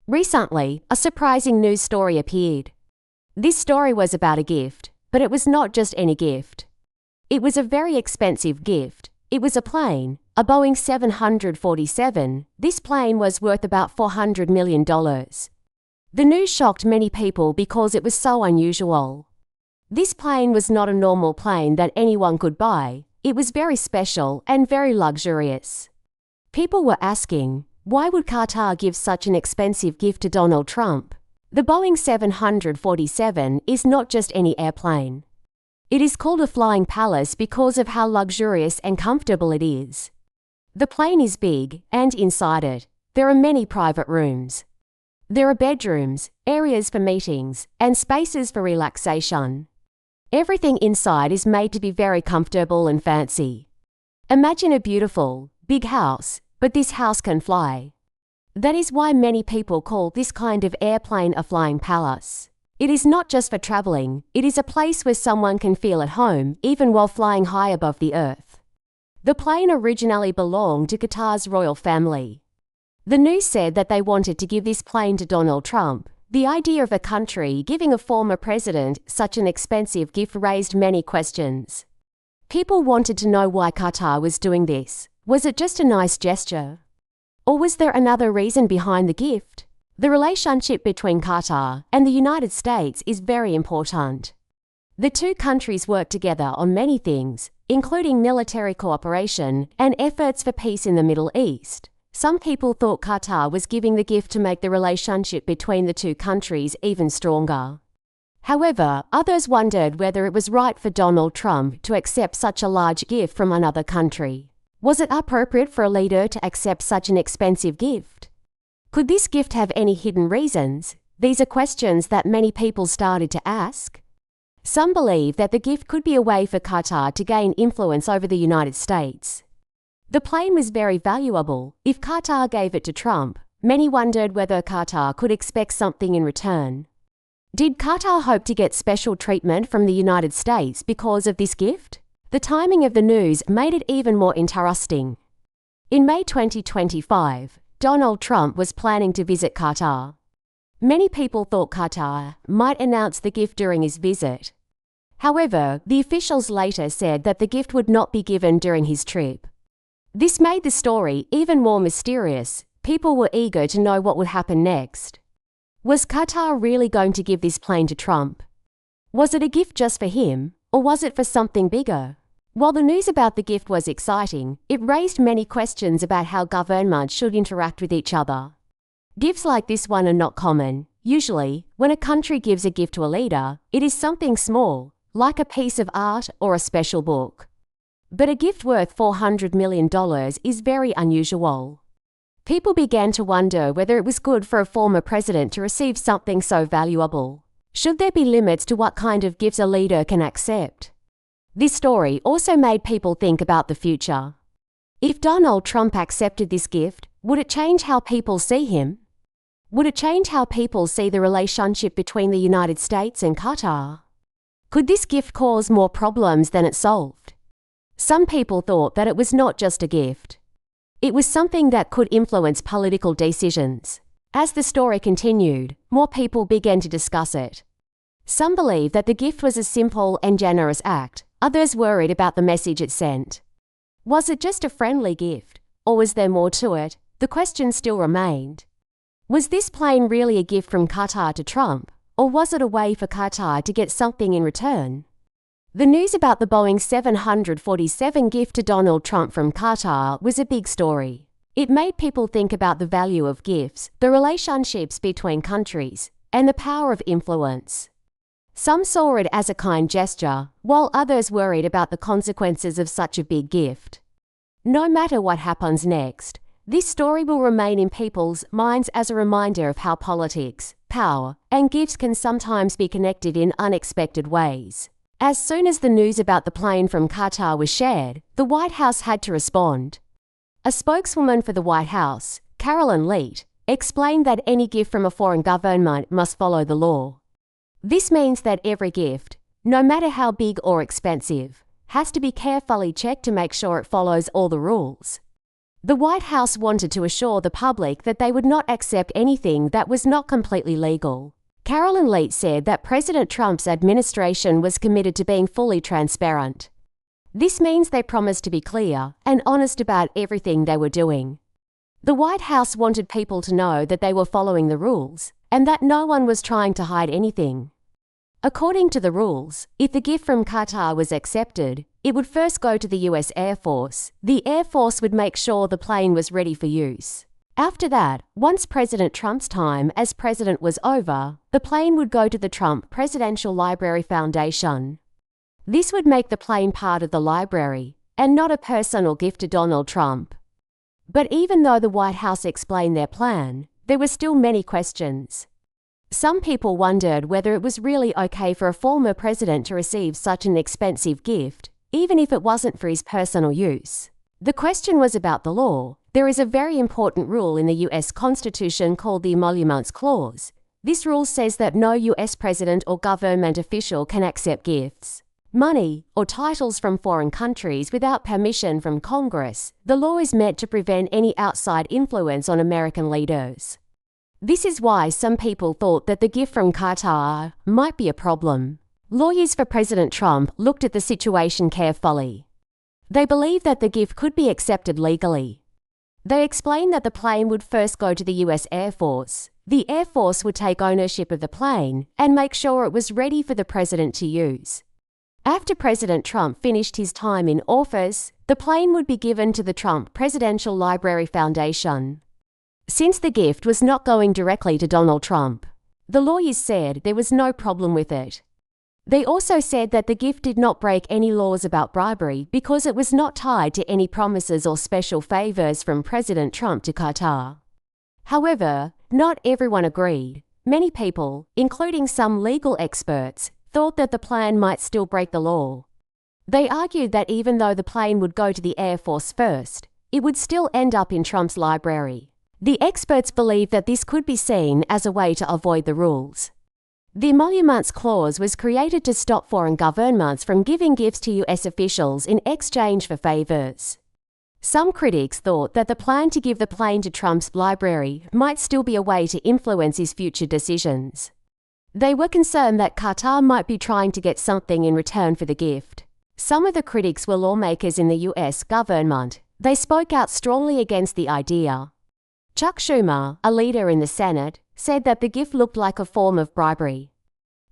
Recently, a surprising news story appeared. This story was about a gift, but it was not just any gift. It was a very expensive gift. It was a plane, a Boeing 747. This plane was worth about $400 million. The news shocked many people because it was so unusual. This plane was not a normal plane that anyone could buy. It was very special and very luxurious. People were asking, why would Qatar give such an expensive gift to Donald Trump? The Boeing 747 is not just any airplane. It is called a flying palace because of how luxurious and comfortable it is. The plane is big, and inside it, there are many private rooms. There are bedrooms, areas for meetings, and spaces for relaxation. Everything inside is made to be very comfortable and fancy. Imagine a beautiful, big house, but this house can fly. That is why many people call this kind of airplane a flying palace. It is not just for traveling, it is a place where someone can feel at home even while flying high above the earth. The plane originally belonged to Qatar's royal family. The news said that they wanted to give this plane to Donald Trump. The idea of a country giving a former president such an expensive gift raised many questions. People wanted to know why Qatar was doing this. Was it just a nice gesture? Or was there another reason behind the gift? The relationship between Qatar and the United States is very important. The two countries work together on many things, including military cooperation and efforts for peace in the Middle East. Some people thought Qatar was giving the gift to make the relationship between the two countries even stronger. However, others wondered whether it was right for Donald Trump to accept such a large gift from another country. Was it appropriate for a leader to accept such an expensive gift? Could this gift have any hidden reasons? These are questions that many people started to ask. Some believe that the gift could be a way for Qatar to gain influence over the United States. The plane was very valuable. If Qatar gave it to Trump, many wondered whether Qatar could expect something in return. Did Qatar hope to get special treatment from the United States because of this gift? The timing of the news made it even more interesting. In May 2025, Donald Trump was planning to visit Qatar. Many people thought Qatar might announce the gift during his visit. However, the officials later said that the gift would not be given during his trip. This made the story even more mysterious. People were eager to know what would happen next. Was Qatar really going to give this plane to Trump? Was it a gift just for him, or was it for something bigger? While the news about the gift was exciting, it raised many questions about how governments should interact with each other. Gifts like this one are not common. Usually, when a country gives a gift to a leader, it is something small, like a piece of art or a special book. But a gift worth $400 million is very unusual. People began to wonder whether it was good for a former president to receive something so valuable. Should there be limits to what kind of gifts a leader can accept? This story also made people think about the future. If Donald Trump accepted this gift, would it change how people see him? Would it change how people see the relationship between the United States and Qatar? Could this gift cause more problems than it solved? Some people thought that it was not just a gift. It was something that could influence political decisions. As the story continued, more people began to discuss it. Some believed that the gift was a simple and generous act. Others worried about the message it sent. Was it just a friendly gift, or was there more to it? The question still remained. Was this plane really a gift from Qatar to Trump, or was it a way for Qatar to get something in return? The news about the Boeing 747 gift to Donald Trump from Qatar was a big story. It made people think about the value of gifts, the relationships between countries, and the power of influence. Some saw it as a kind gesture, while others worried about the consequences of such a big gift. No matter what happens next, this story will remain in people's minds as a reminder of how politics, power, and gifts can sometimes be connected in unexpected ways. As soon as the news about the plane from Qatar was shared, the White House had to respond. A spokeswoman for the White House, Carolyn Leet, explained that any gift from a foreign government must follow the law. This means that every gift, no matter how big or expensive, has to be carefully checked to make sure it follows all the rules. The White House wanted to assure the public that they would not accept anything that was not completely legal. Carolyn Leet said that President Trump's administration was committed to being fully transparent. This means they promised to be clear and honest about everything they were doing. The White House wanted people to know that they were following the rules and that no one was trying to hide anything. According to the rules, if the gift from Qatar was accepted, it would first go to the US Air Force. The Air Force would make sure the plane was ready for use. After that, once President Trump's time as president was over, the plane would go to the Trump Presidential Library Foundation. This would make the plane part of the library and not a personal gift to Donald Trump. But even though the White House explained their plan, there were still many questions. Some people wondered whether it was really okay for a former president to receive such an expensive gift, even if it wasn't for his personal use. The question was about the law. There is a very important rule in the U.S. Constitution called the Emoluments Clause. This rule says that no U.S. president or government official can accept gifts, money, or titles from foreign countries without permission from Congress. The law is meant to prevent any outside influence on American leaders. This is why some people thought that the gift from Qatar might be a problem. Lawyers for President Trump looked at the situation carefully. They believed that the gift could be accepted legally. They explained that the plane would first go to the US Air Force. The Air Force would take ownership of the plane and make sure it was ready for the president to use. After President Trump finished his time in office, the plane would be given to the Trump Presidential Library Foundation. Since the gift was not going directly to Donald Trump, the lawyers said there was no problem with it. They also said that the gift did not break any laws about bribery because it was not tied to any promises or special favors from President Trump to Qatar. However, not everyone agreed. Many people, including some legal experts, thought that the plan might still break the law. They argued that even though the plane would go to the Air Force first, it would still end up in Trump's library. The experts believe that this could be seen as a way to avoid the rules. The Emoluments Clause was created to stop foreign governments from giving gifts to US officials in exchange for favors. Some critics thought that the plan to give the plane to Trump's library might still be a way to influence his future decisions. They were concerned that Qatar might be trying to get something in return for the gift. Some of the critics were lawmakers in the US government. They spoke out strongly against the idea. Chuck Schumer, a leader in the Senate, said that the gift looked like a form of bribery.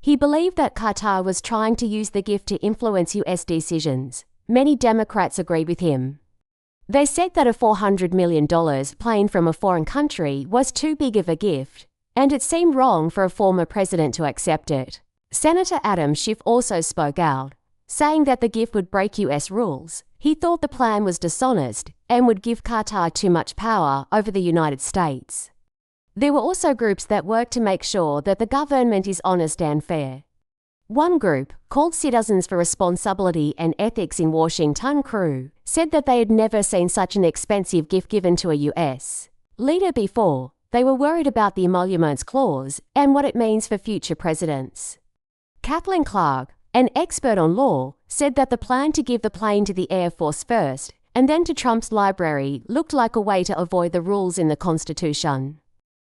He believed that Qatar was trying to use the gift to influence US decisions. Many Democrats agreed with him. They said that a $400 million plane from a foreign country was too big of a gift, and it seemed wrong for a former president to accept it. Senator Adam Schiff also spoke out, saying that the gift would break US rules. He thought the plan was dishonest and would give Qatar too much power over the United States. There were also groups that worked to make sure that the government is honest and fair. One group, called Citizens for Responsibility and Ethics in Washington crew, said that they had never seen such an expensive gift given to a US leader before. They were worried about the Emoluments Clause and what it means for future presidents. Kathleen Clark, an expert on law, said that the plan to give the plane to the Air Force first and then to Trump's library looked like a way to avoid the rules in the Constitution.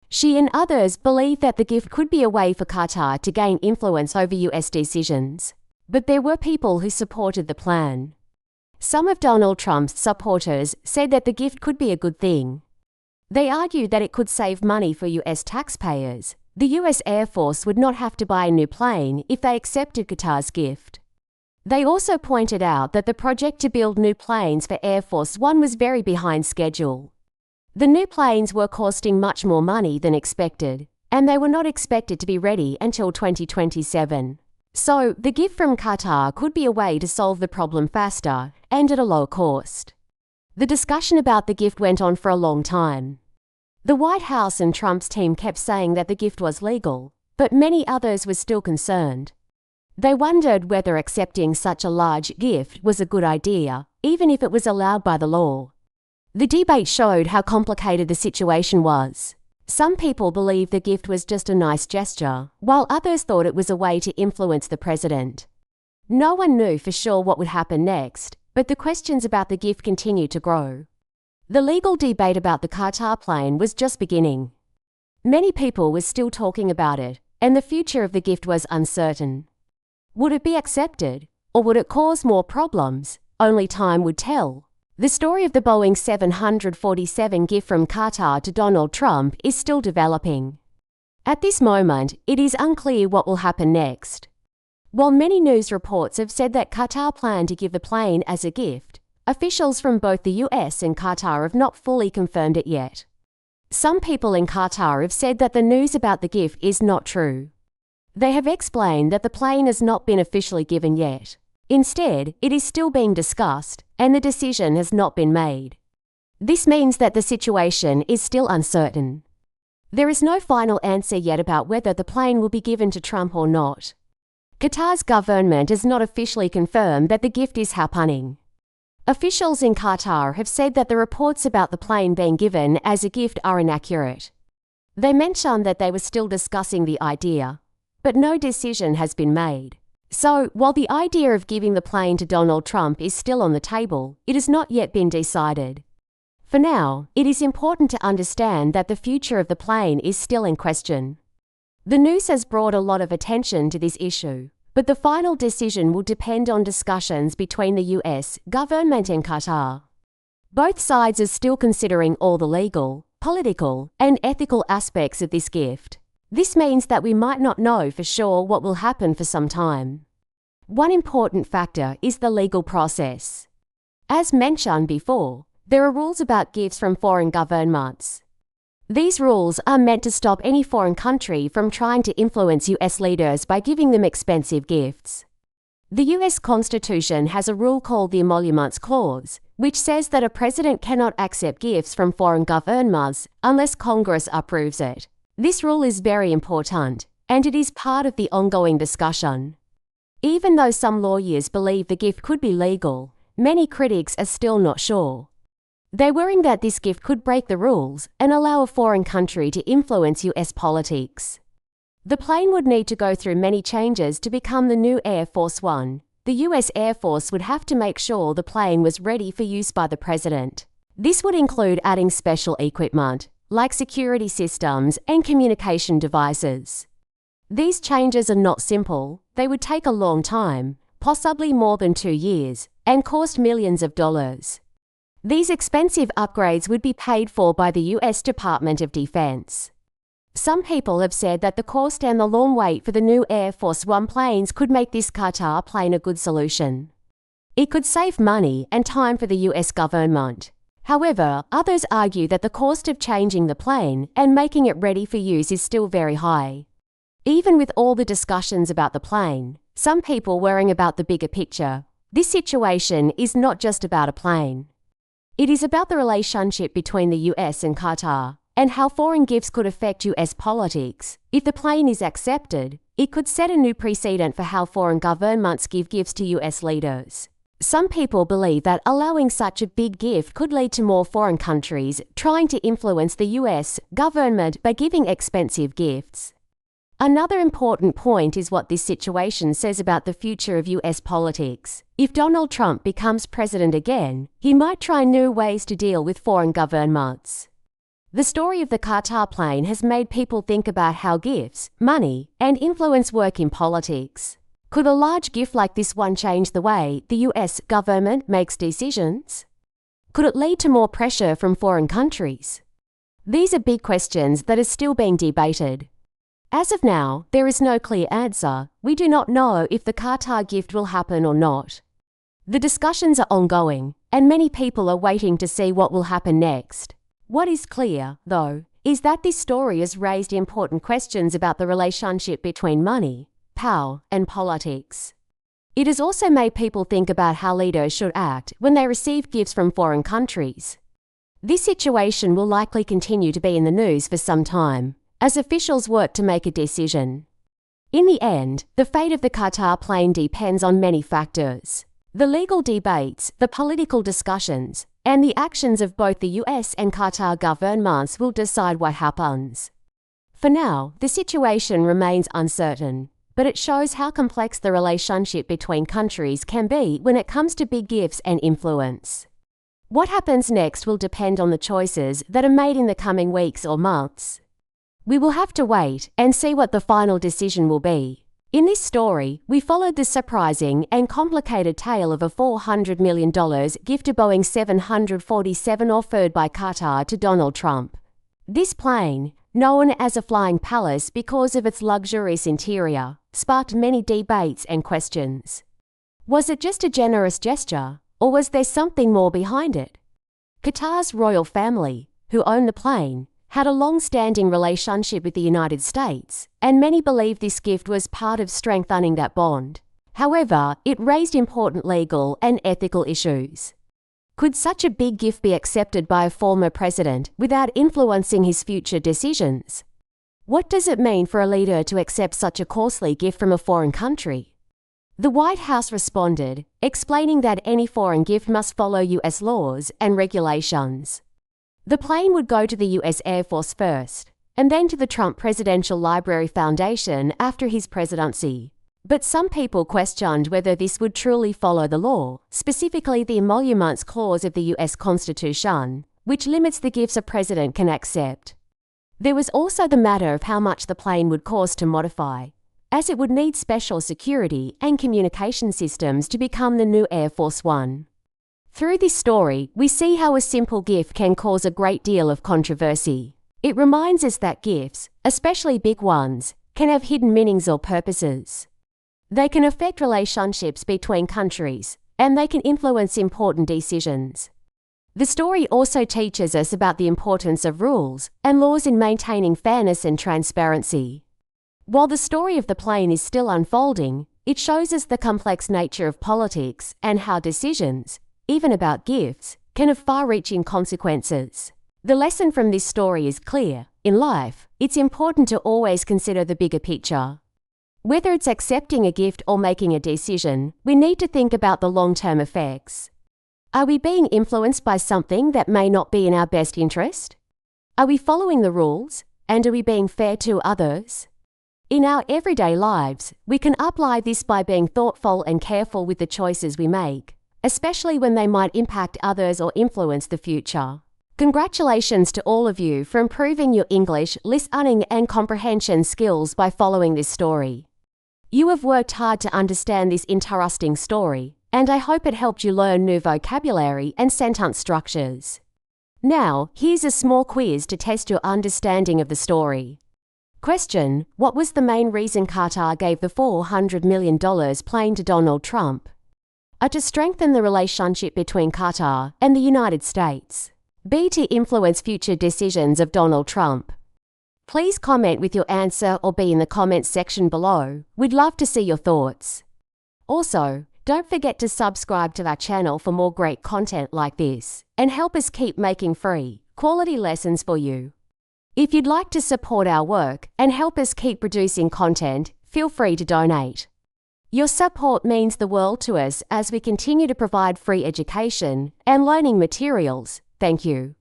She and others believed that the gift could be a way for Qatar to gain influence over US decisions. But there were people who supported the plan. Some of Donald Trump's supporters said that the gift could be a good thing. They argued that it could save money for US taxpayers. The US Air Force would not have to buy a new plane if they accepted Qatar's gift. They also pointed out that the project to build new planes for Air Force One was very behind schedule. The new planes were costing much more money than expected, and they were not expected to be ready until 2027. So, the gift from Qatar could be a way to solve the problem faster and at a low cost. The discussion about the gift went on for a long time. The White House and Trump's team kept saying that the gift was legal, but many others were still concerned. They wondered whether accepting such a large gift was a good idea, even if it was allowed by the law. The debate showed how complicated the situation was. Some people believed the gift was just a nice gesture, while others thought it was a way to influence the president. No one knew for sure what would happen next, but the questions about the gift continued to grow. The legal debate about the Qatar plane was just beginning. Many people were still talking about it, and the future of the gift was uncertain. Would it be accepted, or would it cause more problems? Only time would tell. The story of the Boeing 747 gift from Qatar to Donald Trump is still developing. At this moment, it is unclear what will happen next. While many news reports have said that Qatar planned to give the plane as a gift, officials from both the US and Qatar have not fully confirmed it yet. Some people in Qatar have said that the news about the gift is not true. They have explained that the plane has not been officially given yet. Instead, it is still being discussed, and the decision has not been made. This means that the situation is still uncertain. There is no final answer yet about whether the plane will be given to Trump or not. Qatar's government has not officially confirmed that the gift is happening. Officials in Qatar have said that the reports about the plane being given as a gift are inaccurate. They mentioned that they were still discussing the idea, but no decision has been made. So, while the idea of giving the plane to Donald Trump is still on the table, it has not yet been decided. For now, it is important to understand that the future of the plane is still in question. The news has brought a lot of attention to this issue, but the final decision will depend on discussions between the US government and Qatar. Both sides are still considering all the legal, political, and ethical aspects of this gift. This means that we might not know for sure what will happen for some time. One important factor is the legal process. As mentioned before, there are rules about gifts from foreign governments. These rules are meant to stop any foreign country from trying to influence US leaders by giving them expensive gifts. The US Constitution has a rule called the Emoluments Clause, which says that a president cannot accept gifts from foreign governments unless Congress approves it. This rule is very important, and it is part of the ongoing discussion. Even though some lawyers believe the gift could be legal, many critics are still not sure. They're worrying that this gift could break the rules and allow a foreign country to influence US politics. The plane would need to go through many changes to become the new Air Force One. The US Air Force would have to make sure the plane was ready for use by the president. This would include adding special equipment, like security systems and communication devices. These changes are not simple. They would take a long time, possibly more than 2 years, and cost millions of dollars. These expensive upgrades would be paid for by the US Department of Defense. Some people have said that the cost and the long wait for the new Air Force One planes could make this Qatar plane a good solution. It could save money and time for the US government. However, others argue that the cost of changing the plane and making it ready for use is still very high. Even with all the discussions about the plane, some people worrying about the bigger picture. This situation is not just about a plane. It is about the relationship between the US and Qatar, and how foreign gifts could affect US politics. If the plane is accepted, it could set a new precedent for how foreign governments give gifts to US leaders. Some people believe that allowing such a big gift could lead to more foreign countries trying to influence the US government by giving expensive gifts. Another important point is what this situation says about the future of US politics. If Donald Trump becomes president again, he might try new ways to deal with foreign governments. The story of the Qatar plane has made people think about how gifts, money, and influence work in politics. Could a large gift like this one change the way the US government makes decisions? Could it lead to more pressure from foreign countries? These are big questions that are still being debated. As of now, there is no clear answer. We do not know if the Qatar gift will happen or not. The discussions are ongoing, and many people are waiting to see what will happen next. What is clear, though, is that this story has raised important questions about the relationship between money, power, and politics. It has also made people think about how leaders should act when they receive gifts from foreign countries. This situation will likely continue to be in the news for some time, as officials work to make a decision. In the end, the fate of the Qatar plane depends on many factors. The legal debates, the political discussions, and the actions of both the US and Qatar governments will decide what happens. For now, the situation remains uncertain, but it shows how complex the relationship between countries can be when it comes to big gifts and influence. What happens next will depend on the choices that are made in the coming weeks or months. We will have to wait and see what the final decision will be. In this story, we followed the surprising and complicated tale of a $400 million gift to Boeing 747 offered by Qatar to Donald Trump. This plane, known as a flying palace because of its luxurious interior, sparked many debates and questions. Was it just a generous gesture, or was there something more behind it? Qatar's royal family, who owned the plane, had a long-standing relationship with the United States, and many believe this gift was part of strengthening that bond. However, it raised important legal and ethical issues. Could such a big gift be accepted by a former president without influencing his future decisions? What does it mean for a leader to accept such a costly gift from a foreign country? The White House responded, explaining that any foreign gift must follow U.S. laws and regulations. The plane would go to the U.S. Air Force first, and then to the Trump Presidential Library Foundation after his presidency. But some people questioned whether this would truly follow the law, specifically the Emoluments Clause of the U.S. Constitution, which limits the gifts a president can accept. There was also the matter of how much the plane would cost to modify, as it would need special security and communication systems to become the new Air Force One. Through this story, we see how a simple gift can cause a great deal of controversy. It reminds us that gifts, especially big ones, can have hidden meanings or purposes. They can affect relationships between countries, and they can influence important decisions. The story also teaches us about the importance of rules and laws in maintaining fairness and transparency. While the story of the plane is still unfolding, it shows us the complex nature of politics and how decisions, even about gifts, can have far-reaching consequences. The lesson from this story is clear. In life, it's important to always consider the bigger picture. Whether it's accepting a gift or making a decision, we need to think about the long-term effects. Are we being influenced by something that may not be in our best interest? Are we following the rules, and are we being fair to others? In our everyday lives, we can apply this by being thoughtful and careful with the choices we make, especially when they might impact others or influence the future. Congratulations to all of you for improving your English, listening and comprehension skills by following this story. You have worked hard to understand this interesting story, and I hope it helped you learn new vocabulary and sentence structures. Now, here's a small quiz to test your understanding of the story. Question: what was the main reason Qatar gave the $400 million plane to Donald Trump? A. To strengthen the relationship between Qatar and the United States. B. To influence future decisions of Donald Trump. Please comment with your answer or be in the comments section below. We'd love to see your thoughts. Also, don't forget to subscribe to our channel for more great content like this and help us keep making free, quality lessons for you. If you'd like to support our work and help us keep producing content, feel free to donate. Your support means the world to us as we continue to provide free education and learning materials. Thank you.